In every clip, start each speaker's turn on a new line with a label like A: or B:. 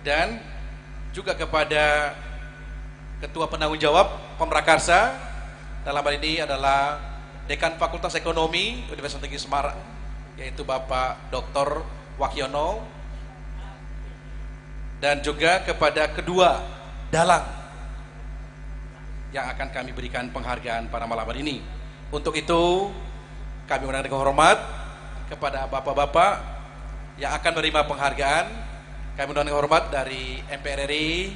A: dan juga kepada Ketua Penanggung Jawab Pemrakarsa, dalam hal ini adalah Dekan Fakultas Ekonomi Universitas Negeri Semarang, yaitu Bapak Dr. Wakyono, dan juga kepada kedua dalang yang akan kami berikan penghargaan pada malam hari ini. Untuk itu kami mengundang dengan hormat kepada bapak-bapak yang akan menerima penghargaan. Kami mengundang dengan hormat dari MPR RI,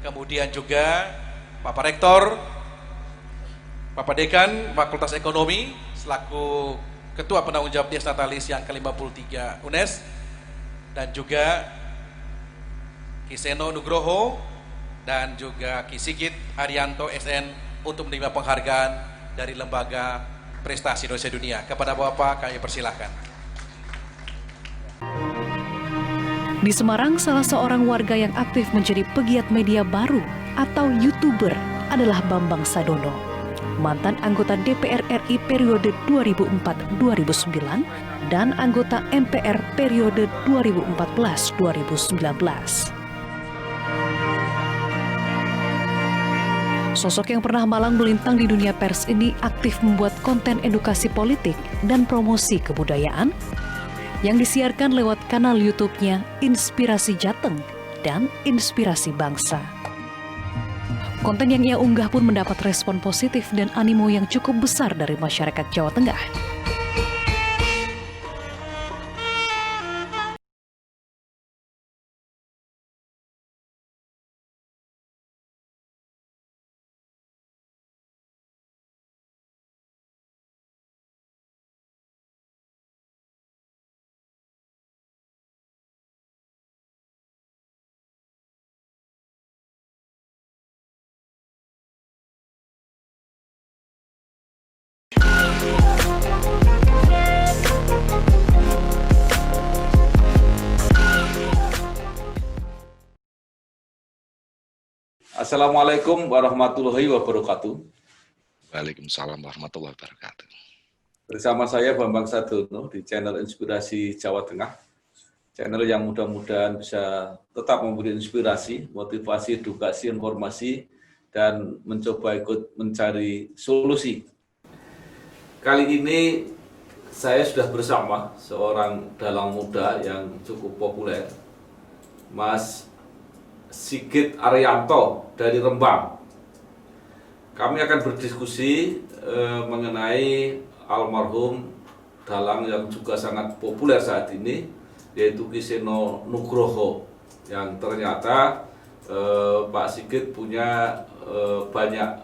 A: kemudian juga Bapak Rektor, Bapak Dekan Fakultas Ekonomi selaku Ketua Penanggung Jawab Dies Natalis yang ke-53 UNES, dan juga Ki Seno Nugroho dan juga Ki Sigit Arianto SN untuk menerima penghargaan dari Lembaga Prestasi Indonesia Dunia. Kepada Bapak kami persilahkan.
B: Di Semarang, salah seorang warga yang aktif menjadi pegiat media baru atau YouTuber adalah Bambang Sadono, mantan anggota DPR RI periode 2004-2009 dan anggota MPR periode 2014-2019. Sosok yang pernah malang melintang di dunia pers ini aktif membuat konten edukasi politik dan promosi kebudayaan yang disiarkan lewat kanal YouTube-nya Inspirasi Jateng dan Inspirasi Bangsa. Konten yang ia unggah pun mendapat respon positif dan animo yang cukup besar dari masyarakat Jawa Tengah.
C: Assalamualaikum warahmatullahi wabarakatuh.
D: Waalaikumsalam warahmatullahi wabarakatuh.
C: Bersama saya Bambang Sadono di channel Inspirasi Jawa Tengah. Channel yang mudah-mudahan bisa tetap memberi inspirasi, motivasi, edukasi, informasi, dan mencoba ikut mencari solusi. Kali ini saya sudah bersama seorang dalang muda yang cukup populer, Mas Sigit Arianto dari Rembang. Kami akan berdiskusi mengenai almarhum dalang yang juga sangat populer saat ini, yaitu Ki Seno Nugroho, yang ternyata Pak Sigit punya banyak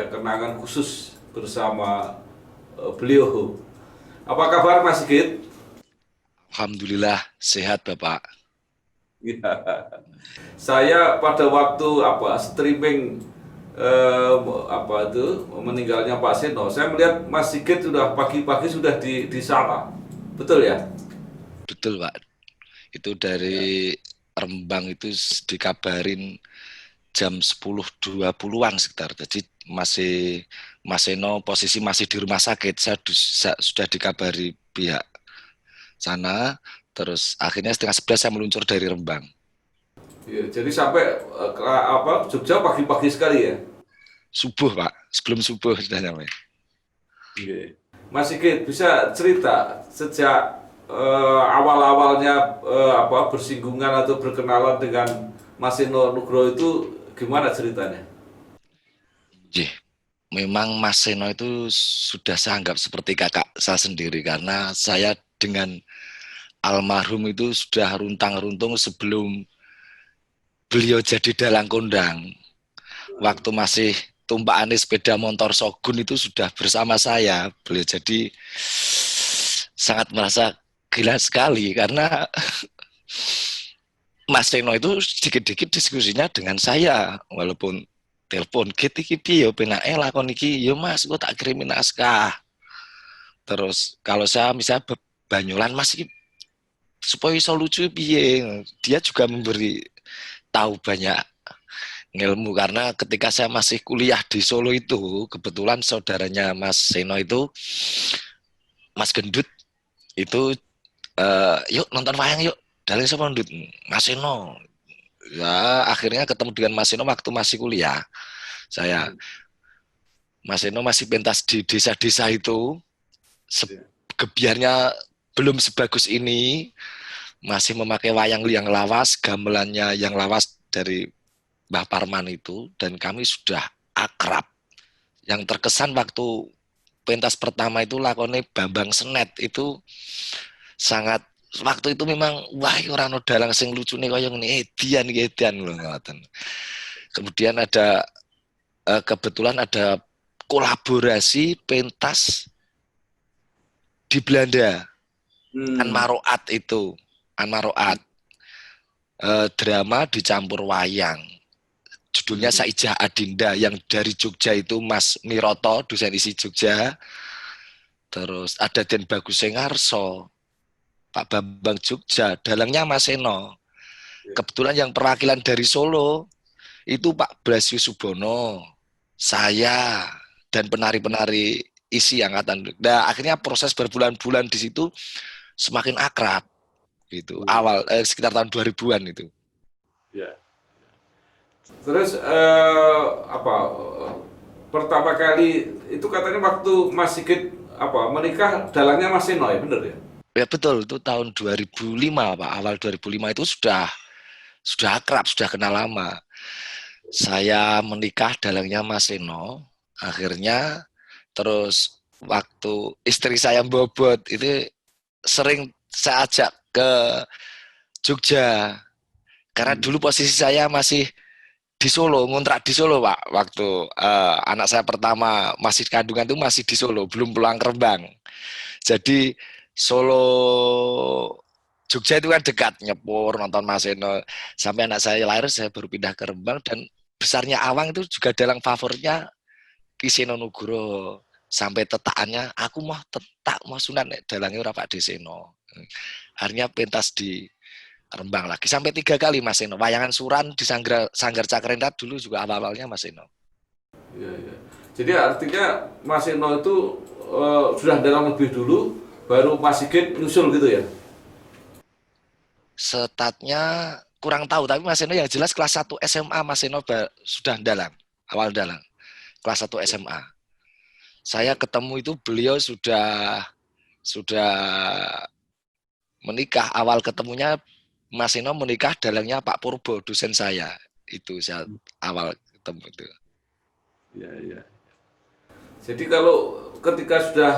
C: kenangan khusus bersama beliau. Apa kabar Mas Sigit?
D: Alhamdulillah sehat Bapak.
C: Ya. Saya pada waktu streaming meninggalnya Pak Seno, saya melihat Mas Sigit sudah pagi-pagi sudah di sana, betul ya?
D: Betul Pak. Itu dari Rembang itu dikabarin jam 10.20-an sekitar. Jadi Mas Seno posisi masih di rumah sakit. Saya sudah dikabari pihak sana. Terus akhirnya 10:30 saya meluncur dari Rembang.
C: Ya, jadi sampai Jogja pagi-pagi sekali ya?
D: Subuh Pak, sebelum subuh sudah nyampe.
C: Ya. Mas Sigit bisa cerita sejak awal-awalnya bersinggungan atau berkenalan dengan Mas Seno Nugroho itu gimana ceritanya?
D: Memang Mas Seno itu sudah saya anggap seperti kakak saya sendiri, karena saya dengan almarhum itu sudah runtang-runtung sebelum beliau jadi dalang kondang. Waktu masih tumpakan sepeda motor Shogun itu sudah bersama saya. Beliau jadi sangat merasa gila sekali karena Mas Seno itu sedikit-sedikit diskusinya dengan saya, walaupun telepon iki piye yo penake lakon iki, yo Mas kok tak kirimin naskah. Terus kalau saya misalnya Banyolan Mas supaya bisa lucu piye, dia juga memberi tahu banyak ilmu, karena ketika saya masih kuliah di Solo itu kebetulan saudaranya Mas Seno itu Mas Gendut itu yuk nonton wayang yuk, dalem sapa Gendut, Mas Seno. Ya, akhirnya ketemu dengan Mas Eno waktu masih kuliah. Saya, Mas Eno masih pentas di desa-desa itu, gebiarnya belum sebagus ini, masih memakai wayang yang lawas, gamelannya yang lawas dari Mbah Parman itu, dan kami sudah akrab. Yang terkesan waktu pentas pertama itu lakone Bambang Senet itu sangat, waktu itu memang wah orang dalang sing lucune kaya ngene edian lho ngoten. Kemudian ada kebetulan ada kolaborasi pentas di Belanda. Anmaroat itu, Anmaroat. Drama dicampur wayang. Judulnya Saijah Adinda, yang dari Jogja itu Mas Miroto, dosen isi Jogja. Terus ada Den Bagus Sengarso, Pak Bambang Jogja, dalangnya Mas Eno. Kebetulan yang perwakilan dari Solo itu Pak Blasio Subono, saya, dan penari-penari isi angkatan. Nah, akhirnya proses berbulan-bulan di situ semakin akrab gitu. Awal sekitar tahun 2000-an itu.
C: Ya. Terus pertama kali itu katanya waktu Mas Sigit menikah dalangnya Mas Eno, ya benar ya?
D: Ya betul, itu tahun 2005 Pak, awal 2005 itu sudah akrab, sudah kenal lama. Saya menikah dalangnya Mas Eno, akhirnya terus waktu istri saya bobot itu sering saya ajak ke Jogja, karena dulu posisi saya masih di Solo, ngontrak di Solo Pak, waktu anak saya pertama masih kandungan itu masih di Solo, belum pulang ke Rembang. Jadi Solo Jogja itu kan dekat, nyepur nonton Mas Eno, sampai anak saya lahir saya baru pindah ke Rembang, dan besarnya Awang itu juga dalang favoritnya Ki Seno Nugroho. Sampai tetaannya aku mau tetak mau sunat dalangnya ora Pak Deseno. Akhirnya pentas di Rembang lagi sampai 3 kali Mas Eno. Wayangan Suran di Sanggar Cakrendat dulu juga awal-awalnya Mas Eno.
C: Iya, iya. Jadi artinya Mas Eno itu sudah dalang lebih dulu, baru Mas Sigit nyusul gitu ya?
D: Statnya kurang tahu, tapi Mas Eno yang jelas kelas 1 SMA Mas Eno sudah dalang, awal dalang. Kelas 1 SMA. Saya ketemu itu beliau sudah menikah. Awal ketemunya Mas Eno menikah dalangnya Pak Purbo, dosen saya. Itu saya awal ketemu itu.
C: Iya, iya. Jadi kalau ketika sudah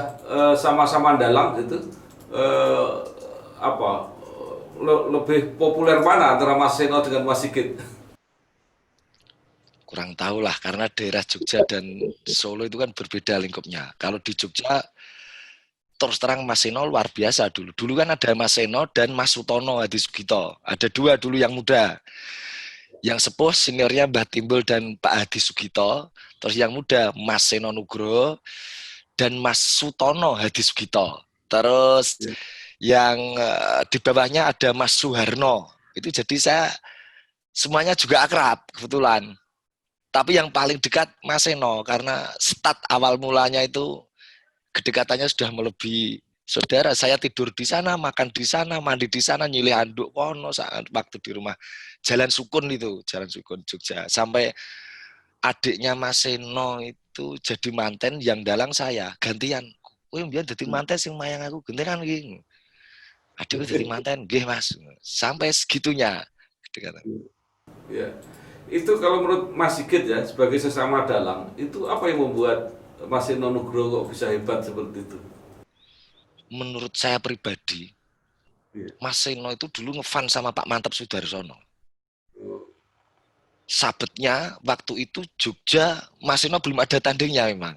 C: sama-sama dalang gitu, lebih populer mana antara Mas Eno dengan Mas Sigit?
D: Kurang tahu lah, karena daerah Jogja dan Solo itu kan berbeda lingkupnya. Kalau di Jogja, terus terang Mas Eno luar biasa dulu. Dulu kan ada Mas Eno dan Mas Sutono Hadi Sugito. Ada 2 dulu yang muda. Yang sepuh seniornya Mbah Timbul dan Pak Hadi Sugito. Terus yang muda Mas Seno Nugroho dan Mas Sutono Hadi Sugito. Terus yang di bawahnya ada Mas Suharno. Itu jadi saya semuanya juga akrab kebetulan. Tapi yang paling dekat Mas Eno, karena start awal mulanya itu kedekatannya sudah melebihi saudara. Saya tidur di sana, makan di sana, mandi di sana, nyilih anduk kono saat waktu di rumah Jalan Sukun itu, Jalan Sukun Jogja. Sampai adiknya Mas Eno itu jadi manten yang dalang saya, gantian. Kowe mbiyen dadi manten sing mayang aku, gentenan iki. Adikku dadi manten, nggih Mas. Sampai segitunya kedekatan.
C: Ya. Itu kalau menurut Mas Sigit ya, sebagai sesama dalang, itu apa yang membuat Mas Eno Nugroho kok bisa hebat seperti itu?
D: Menurut saya pribadi, Mas Eno itu dulu ngefan sama Pak Mantep Sudarsono. Sabetnya waktu itu Jogja, Mas Eno belum ada tandingnya memang.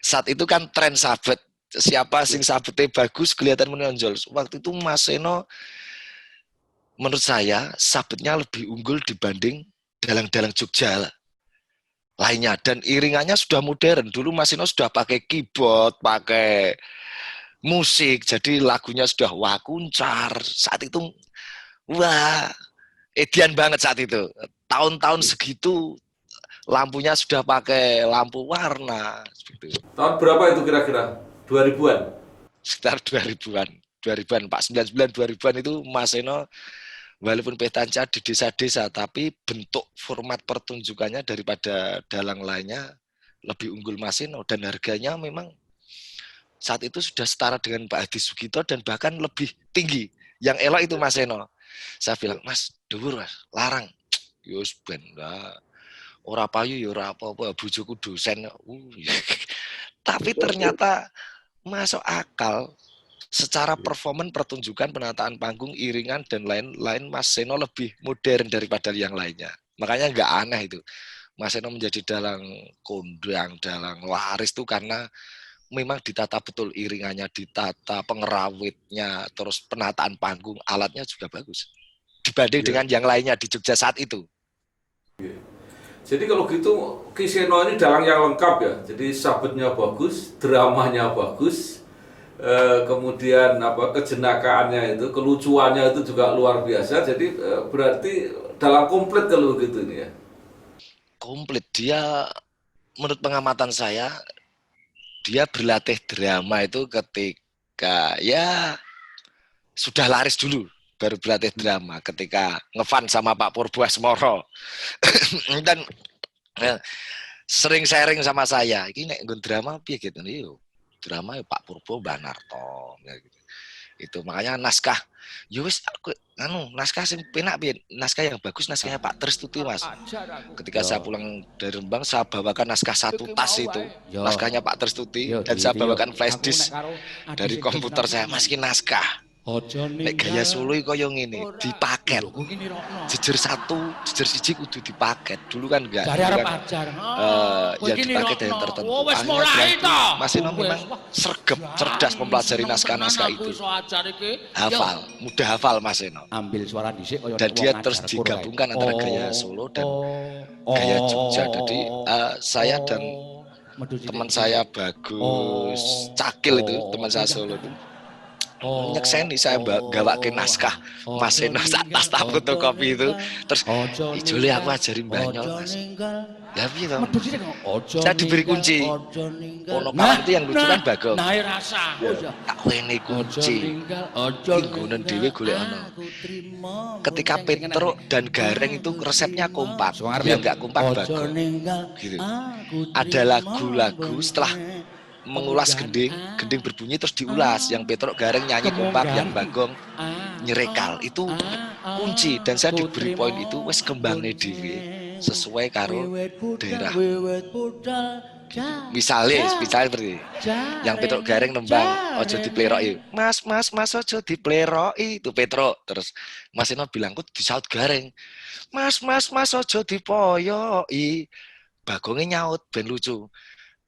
D: Saat itu kan tren sabet, siapa sing sabetnya bagus kelihatan menonjol. Waktu itu Mas Eno menurut saya sabetnya lebih unggul dibanding dalang-dalang Jogja lainnya, dan iringannya sudah modern. Dulu Mas Eno sudah pakai keyboard, pakai musik, jadi lagunya sudah wah kuncar. Saat itu wah edian banget saat itu. Tahun-tahun segitu lampunya sudah pakai lampu warna gitu.
C: Tahun berapa itu kira-kira? 2000-an?
D: Sekitar 2000-an Pak, 99 2000-an itu Mas Eno walaupun petanca di desa-desa, tapi bentuk format pertunjukannya daripada dalang lainnya lebih unggul Mas Seno, dan harganya memang saat itu sudah setara dengan Pak Hadi Sugito dan bahkan lebih tinggi. Yang elok itu Mas Seno. Saya bilang, Mas, dhuwur Mas, larang. Yus ben lah. Ora payu ya ora apa-apa, bojoku dosen. Tapi ternyata masuk akal. Secara performan pertunjukan, penataan panggung, iringan dan lain-lain, Mas Seno lebih modern daripada yang lainnya. Makanya nggak aneh itu Mas Seno menjadi dalang kondang, dalang laris itu karena memang ditata betul iringannya, ditata pengerawitnya, terus penataan panggung, alatnya juga bagus dibanding dengan yang lainnya di Jogja saat itu.
C: Jadi kalau gitu Ki Seno ini dalang yang lengkap ya. Jadi sabetnya bagus, dramanya bagus, kemudian kejenakaannya itu, kelucuannya itu juga luar biasa. Jadi berarti dalang komplit kalau begitu ini ya.
D: Komplit. Dia menurut pengamatan saya, dia berlatih drama itu ketika ya sudah laris dulu, baru berlatih drama ketika ngefan sama Pak Purbo Asmoro. Dan sering sharing sama saya, ini nek nggon drama piye gitu nih, drama ya Pak Purbo Mbak Narto ya gitu. Itu makanya naskah ya wis naskah sing penak piye, naskah yang bagus naskahnya Pak Tristuti Mas. Ketika saya pulang dari Rembang, saya bawakan naskah satu tas itu, naskahnya Pak Tristuti, dan saya bawakan flash disk dari komputer saya, Mas ki naskah nek gaya Solo iki kaya ngene, dipaket. Jejer satu, jejer siji kudu dipaket. Dulu kan enggak. Dulu kan yang dipaket dari tertentu. Mas Seno memang sregep, cerdas mempelajari naskah-naskah itu. Hafal, mudah hafal Mas Seno.
E: Ambil suara dhisik kaya.
D: Dan dia terus digabungkan antara gaya Solo dan gaya Jogja. Jadi saya dan teman saya Bagus Cakil itu, teman saya Solo itu, nyekseni saya gawake naskah Mas Seno atas fotokopi itu, terus ijole aku ajari Mbanyol Mas. Ya piye to? Saya diberi kunci. Ono kawan itu yang lucu kan Bagong. Tak wene kunci. Inggonen dhewe golek ono. Ketika Petruk dan Gareng itu resepnya kompak, yang enggak kompak Bagong. Gitu. Ada lagu-lagu setelah mengulas gending berbunyi terus diulas, yang Petruk Gareng nyanyi kompak, yang Bagong nyerekal. Itu kunci, dan saya diberi poin itu wis kembangne dhewe sesuai karo daerah. Misalnya seperti yang Petruk Gareng nembang ojo dipleroki, mas ojo dipleroki, itu Petruk. Terus Mas Seno bilang kok disaut Gareng, mas ojo dipoyoki. Bagongnya nyaut ben lucu,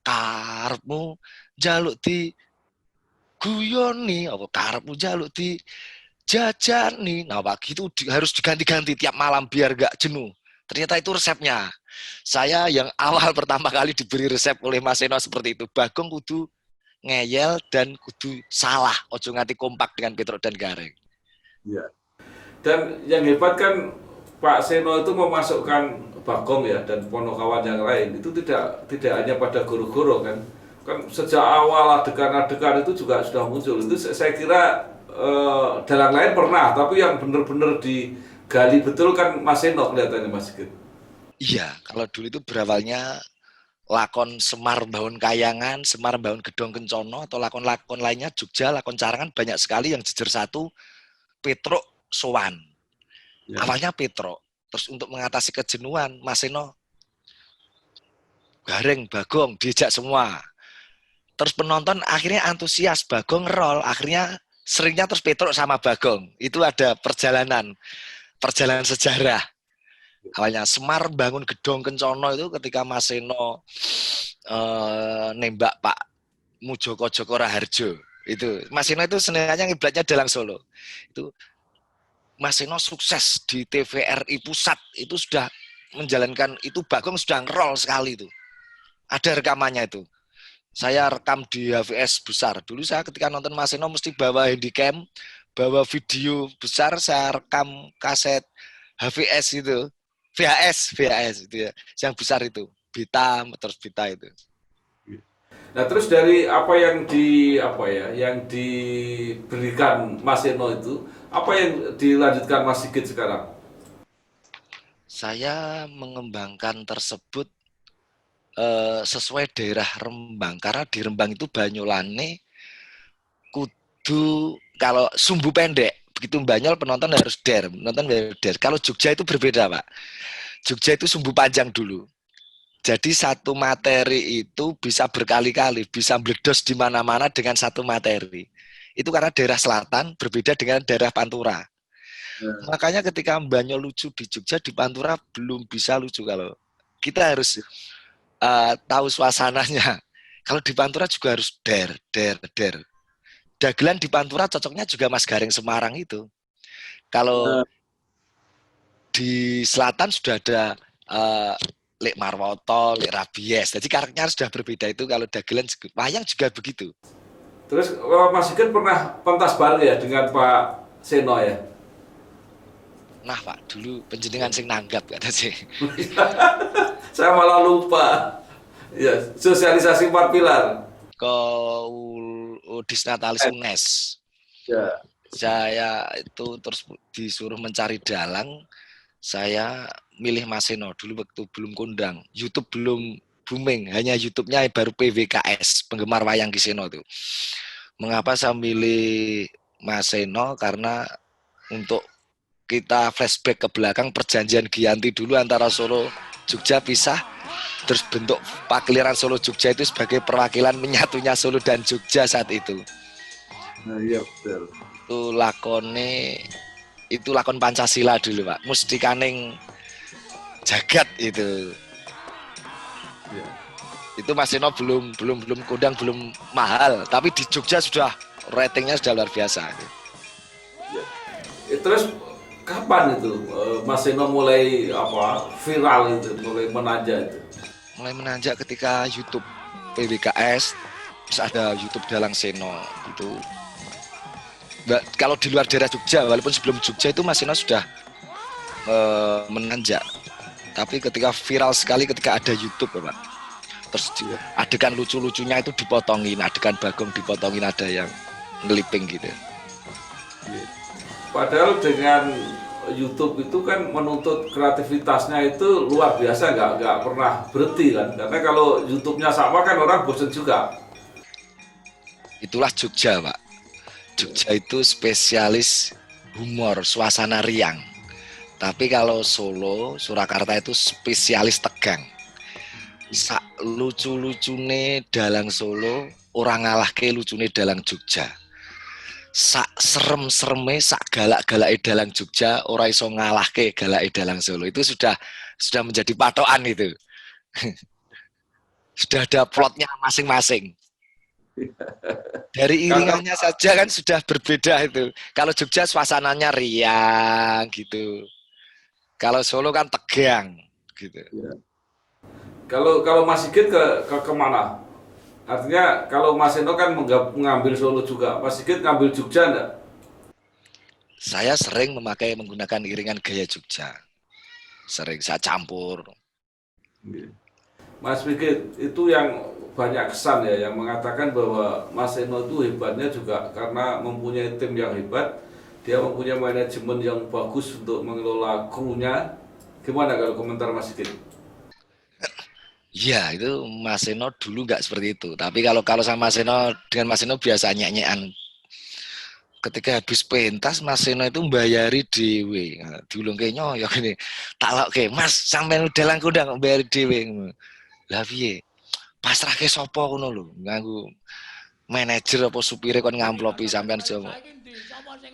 D: karepmu njaluk di guyoni, apa karepmu njaluk di jajani. Nah, begitu harus diganti-ganti tiap malam biar gak jenuh. Ternyata itu resepnya. Saya yang awal pertama kali diberi resep oleh Mas Seno seperti itu. Bagong kudu ngeyel dan kudu salah, ojo nganti kompak dengan Petruk dan Gareng.
C: Ya. Dan yang hebat kan Pak Seno itu memasukkan Bagong ya dan ponokawan yang lain itu tidak hanya pada guru-guru kan sejak awal adegan-adegan itu juga sudah muncul. Itu saya kira dalang lain pernah, tapi yang benar-benar digali betul kan Mas Seno kelihatannya Mas Sigit.
D: Iya, kalau dulu itu berawalnya lakon Semar Bangun Kayangan, Semar Bangun Gedong Kencono, atau lakon-lakon lainnya Jogja, lakon Carangan banyak sekali yang jejer satu Petruk sowan. Ya. Awalnya Petruk. Terus untuk mengatasi kejenuhan, Mas Seno, Gareng, Bagong, diajak semua. Terus penonton akhirnya antusias, Bagong ngerol, akhirnya seringnya terus Petruk sama Bagong. Itu ada perjalanan sejarah. Awalnya Semar Bangun Gedong Kencono itu ketika Mas Seno nembak Pak Mujoko Joko Raharjo. Itu Mas Seno itu senangnya ngiblatnya dalang Solo. Itu Mas Seno sukses di TVRI Pusat, itu sudah menjalankan itu, Bagong sudah ngerol sekali itu. Ada rekamannya itu. Saya rekam di HVS besar. Dulu saya ketika nonton Mas Seno mesti bawa handycam, bawa video besar, saya rekam kaset HVS itu. VHS itu ya. Yang besar itu. Beta itu.
C: Nah, terus dari apa yang diberikan Mas Seno itu, Apa yang dilanjutkan Mas Sigit sekarang?
D: Saya mengembangkan tersebut sesuai daerah Rembang, karena di Rembang itu Banyulane kudu kalau sumbu pendek, begitu Banyol penonton harus der. Kalau Jogja itu berbeda, Pak. Jogja itu sumbu panjang dulu. Jadi satu materi itu bisa berkali-kali, bisa meledos di mana-mana dengan satu materi. Itu karena daerah selatan berbeda dengan daerah Pantura. Makanya ketika Banyol lucu di Jogja, di Pantura belum bisa lucu. Kalau kita harus tahu suasananya. Kalau di Pantura juga harus der. Dagelan di Pantura cocoknya juga Mas Gareng Semarang itu. Kalau di selatan sudah ada Lek Marwoto, Lek Rabies. Jadi karakternya sudah berbeda itu. Kalau dagelan, wayang juga begitu.
C: Terus Mas Sigit pernah pentas bareng ya dengan Pak Seno ya?
D: Nah Pak, dulu penjenengan sing nanggap kata sih.
C: Saya malah lupa. Ya, sosialisasi 4 pilar.
D: Disnatalis UNES.
C: Ya.
D: Saya itu terus disuruh mencari dalang. Saya milih Mas Seno dulu waktu belum kondang. YouTube belum booming, hanya YouTube-nya baru PWKS, penggemar wayang Ki Seno itu. Mengapa saya milih Mas Seno? Karena untuk kita flashback ke belakang, perjanjian Giyanti dulu antara Solo Jogja pisah, terus bentuk Pakliran Solo Jogja itu sebagai perwakilan menyatunya Solo dan Jogja saat itu.
C: Nah, iya betul.
D: Itu lakon Pancasila dulu Pak, Mustikaning Jagat itu.
C: Ya.
D: Itu Mas Seno belum kondang, belum mahal, tapi di Jogja sudah ratingnya sudah luar biasa.
C: Ya. Terus kapan itu Mas Seno mulai viral itu, mulai menanjak itu?
D: Mulai menanjak ketika YouTube PWKS, terus ada YouTube Dalang Seno itu. Kalau di luar daerah Jogja, walaupun sebelum Jogja itu Mas Seno sudah menanjak. Tapi ketika viral sekali ketika ada YouTube, Pak. Terus adegan lucu-lucunya itu dipotongin, adegan Bagong dipotongin, ada yang ngeliping gitu.
C: Padahal dengan YouTube itu kan menuntut kreativitasnya itu luar biasa, nggak pernah berhenti kan. Karena kalau YouTube-nya sama kan orang bosan juga.
D: Itulah Jogja, Pak. Jogja itu spesialis humor, suasana riang. Tapi kalau Solo, Surakarta itu spesialis tegang. Lucu-lucune dalang Solo, orang ngalahke lucune dalang Jogja. Sak serem-sereme, sak galak-galake dalang Jogja, ora iso ngalahke galake dalang Solo. Itu sudah menjadi patokan itu. Sudah ada plotnya masing-masing. Dari iringannya saja kan sudah berbeda itu. Kalau Jogja suasananya riang gitu. Kalau Solo kan tegang gitu.
C: Ya. Kalau Mas Sigit ke kemana? Artinya kalau Mas Seno kan mengambil Solo juga, Mas Sigit ngambil Jogja enggak?
D: Saya sering menggunakan iringan gaya Jogja. Sering saya campur.
C: Mas Sigit itu yang banyak kesan ya, yang mengatakan bahwa Mas Seno itu hebatnya juga karena mempunyai tim yang hebat. Dia mempunyai manajemen yang bagus untuk mengelola krunya. Gimana kalau komentar Mas Sigit?
D: Ya itu Mas Seno dulu nggak seperti itu. Tapi kalau sama Seno, dengan Mas Seno biasa nyanyian. Ketika habis pentas Mas Seno itu membayari dewe. Diulung kayaknya ya gini. Tak ke Mas sampai udah langkudang bayari dewe. Lah piye? Pasrahke sapa ngono lho. Nganggo manajer apa supire kon ngamplopi sampean aja.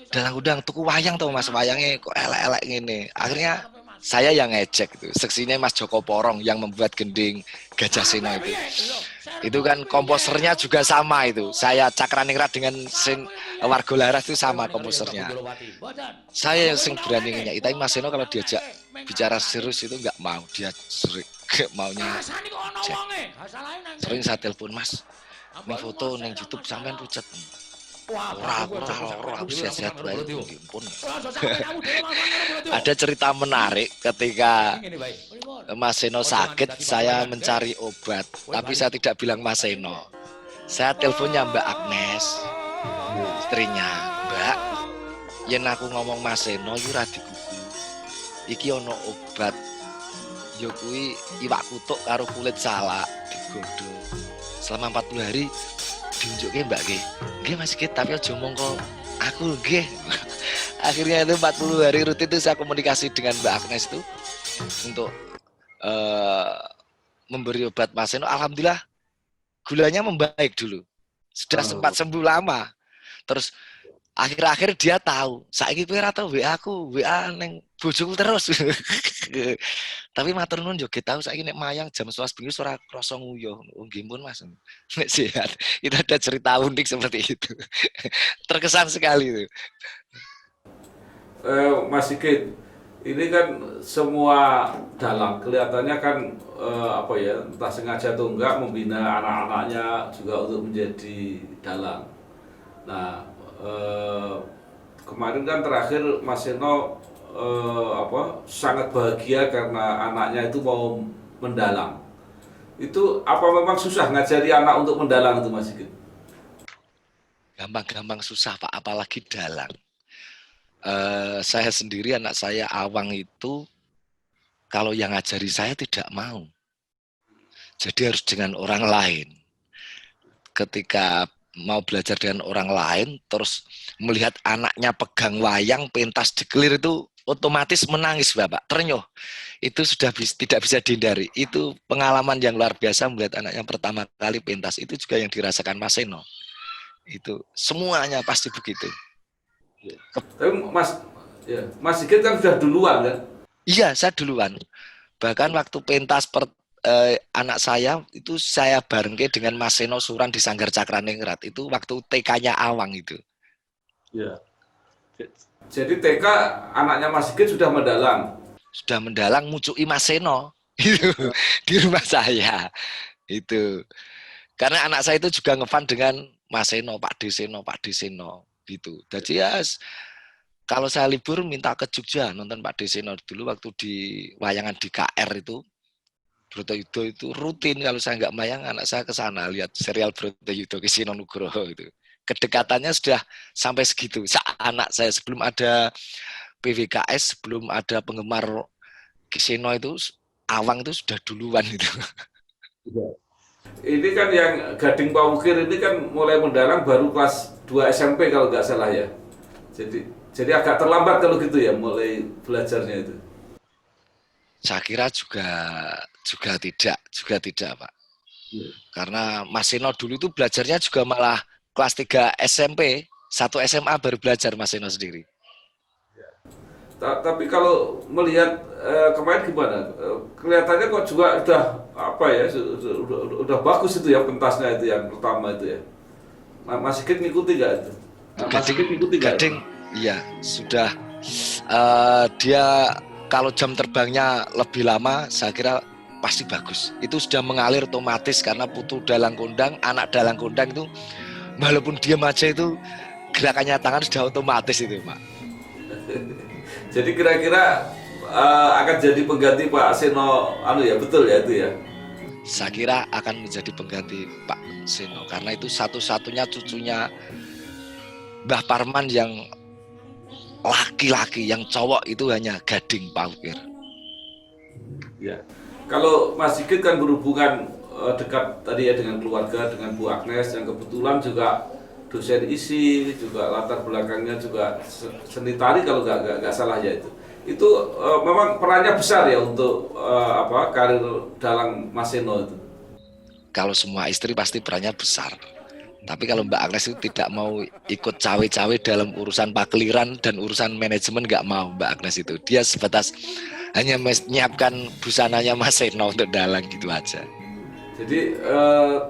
D: Dalang udang tuku wayang tau Mas, wayangnya kok elek-elek ngene. Akhirnya saya yang ngecek itu. Seksinya Mas Joko Porong yang membuat gending Gajah Seno itu. Itu kan komposernya juga sama itu. Saya Cakraningrat dengan Warga Laras itu sama komposernya. Saya yang berani nyanyi. Tapi Mas Seno kalau diajak bicara serius itu nggak mau. Dia maunya cek. Sering saya telepon Mas. Ning foto ning YouTube sampean pucet. Ora aku sehat-sehat bae pun. Ada cerita menarik ketika Mas Seno sakit, saya mencari obat, tapi saya tidak bilang Mas Seno. Saya teleponnya Mbak Agnes, istrinya. Mbak, yen aku ngomong Mas Seno iki ora digugu. Iki ana obat ya kuwi iwak kutuk karo kulit salak digodhog. Selama 40 hari diunjukke Mbak nggih. Nggih Mas Sigit, tapi aja mongko aku nggih. Akhirnya itu 40 hari rutin itu saya komunikasi dengan Mbak Agnes itu untuk memberi obat Mas Seno. Alhamdulillah gulanya membaik dulu. Sudah sempat sembuh lama. Terus akhir-akhir dia tahu, saiki kowe ora tau WA aku, WA ning bojoku terus. Tapi matur nuwun yo tahu saiki nek mayang jam 11 bengi ora krasa nguyuh. Oh nggih pun Mas. Nek sehat. Itu ada cerita unik seperti itu. Terkesan sekali itu.
C: Mas Sigit, ini kan semua dalang kelihatannya kan apa ya, entah sengaja atau enggak membina anak-anaknya juga untuk menjadi dalang. Nah, kemarin kan terakhir Mas Seno sangat bahagia karena anaknya itu mau mendalang. Itu apa memang susah ngajari anak untuk mendalang itu Mas Sigit?
D: Gampang-gampang susah Pak, apalagi dalang. Saya sendiri, anak saya Awang itu kalau yang ngajari saya tidak mau. Jadi harus dengan orang lain. Ketika mau belajar dengan orang lain, terus melihat anaknya pegang wayang, pentas dikelir itu otomatis menangis Bapak, ternyuh. Itu sudah tidak bisa dihindari. Itu pengalaman yang luar biasa melihat anaknya pertama kali pentas. Itu juga yang dirasakan Mas Seno. Itu semuanya pasti begitu.
C: Tapi Mas Sigit kan sudah duluan kan?
D: Iya, saya duluan. Bahkan waktu pentas anak saya itu saya barengke dengan Mas Seno Suran di Sanggar Cakraningrat. Itu waktu TK-nya Awang itu.
C: Iya. Jadi TK anaknya Mas Sigit sudah mendalang.
D: Sudah mendalang mucuki Mas Seno itu di rumah saya. Itu. Karena anak saya itu juga ngefan dengan Mas Seno, Pak Deseno gitu. Jadi ya kalau saya libur minta ke Jogja nonton Pak Deseno dulu waktu di wayangan di KR itu. Bratayuda itu rutin kalau saya nggak mayang anak saya ke sana lihat serial Bratayuda Kisino Nugroho itu. Kedekatannya sudah sampai segitu. Anak saya sebelum ada PWKS, sebelum ada penggemar Kisino itu Awang itu sudah duluan itu.
C: Ini kan yang Gading Pawukir ini kan mulai mendalang baru kelas 2 SMP kalau nggak salah ya. Jadi agak terlambat kalau gitu ya mulai belajarnya itu.
D: Saya kira juga tidak Pak. Karena Mas Seno dulu itu belajarnya juga malah kelas 3 SMP, 1 SMA baru belajar Mas Seno sendiri.
C: Tapi kalau melihat kemarin gimana? Kelihatannya kok juga udah apa ya? Udah bagus itu ya pentasnya itu yang pertama itu ya. Mas Sigit ngikuti nggak itu?
D: Gading, iya sudah. Dia kalau jam terbangnya lebih lama, saya kira pasti bagus. Itu sudah mengalir otomatis karena putu dalang kondang, anak dalang kondang itu walaupun diam aja itu gerakannya tangan sudah otomatis itu Pak.
C: Jadi kira-kira akan jadi pengganti Pak Seno, ya betul ya itu ya?
D: Saya kira akan menjadi pengganti Pak Seno karena itu satu-satunya cucunya Mbah Parman yang laki-laki, yang cowok itu hanya Gading Pawukir.
C: Ya. Kalau Mas Sigit kan berhubungan dekat tadi ya dengan keluarga, dengan Bu Agnes yang kebetulan juga dosen isi, juga latar belakangnya juga seni tari kalau nggak salah ya itu. Itu memang perannya besar ya untuk karir dalang Mas Seno itu.
D: Kalau semua istri pasti perannya besar. Tapi kalau Mbak Agnes itu tidak mau ikut cawe-cawe dalam urusan pakliran dan urusan manajemen, nggak mau Mbak Agnes itu. Dia sebatas hanya menyiapkan busananya Mas Seno untuk dalang gitu aja.
C: Jadi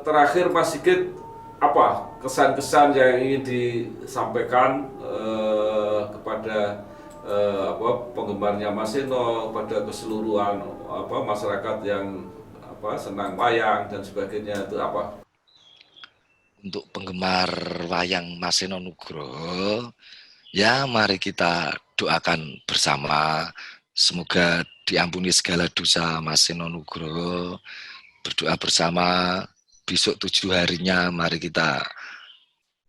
C: terakhir Mas Sigit apa kesan-kesan yang ingin disampaikan kepada penggemarnya Mas Seno, pada keseluruhan masyarakat yang senang wayang dan sebagainya itu apa?
D: Untuk penggemar wayang Mas Seno Nugroho, ya mari kita doakan bersama semoga diampuni segala dosa Mas Seno Nugroho. Berdoa bersama besok 7 harinya mari kita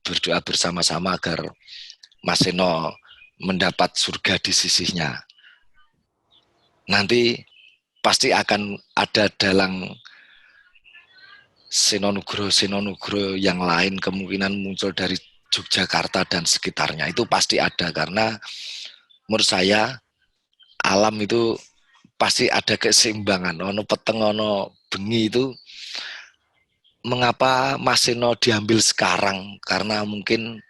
D: berdoa bersama-sama agar Mas Seno mendapat surga di sisinya. Nanti pasti akan ada dalang Seno Nugroho yang lain kemungkinan muncul dari Yogyakarta dan sekitarnya. Itu pasti ada, karena menurut saya alam itu pasti ada keseimbangan. Ono peteng, ono bengi itu. Mengapa Mas Seno diambil sekarang? Karena mungkin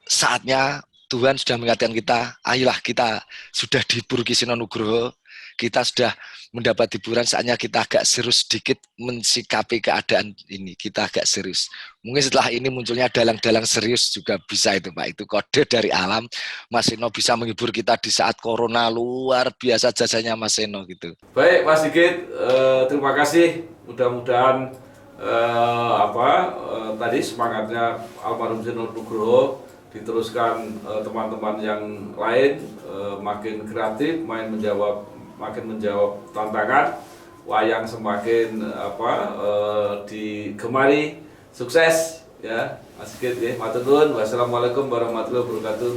D: saatnya Tuhan sudah mengingatkan kita, ayolah kita sudah dihibur Ki Seno Nugroho, kita sudah mendapat hiburan, saatnya kita agak serius sedikit mensikapi keadaan ini, kita agak serius. Mungkin setelah ini munculnya dalang-dalang serius juga bisa itu Pak, itu kode dari alam. Mas Seno bisa menghibur kita di saat corona, luar biasa jasanya Mas Seno gitu.
C: Baik Mas Sigit, terima kasih. Mudah-mudahan tadi semangatnya almarhum Seno Nugroho diteruskan teman-teman yang lain, makin kreatif, makin menjawab tantangan, wayang semakin digemari, sukses ya Mas Sigit ya. Matur nuwun. Wassalamualaikum warahmatullahi wabarakatuh.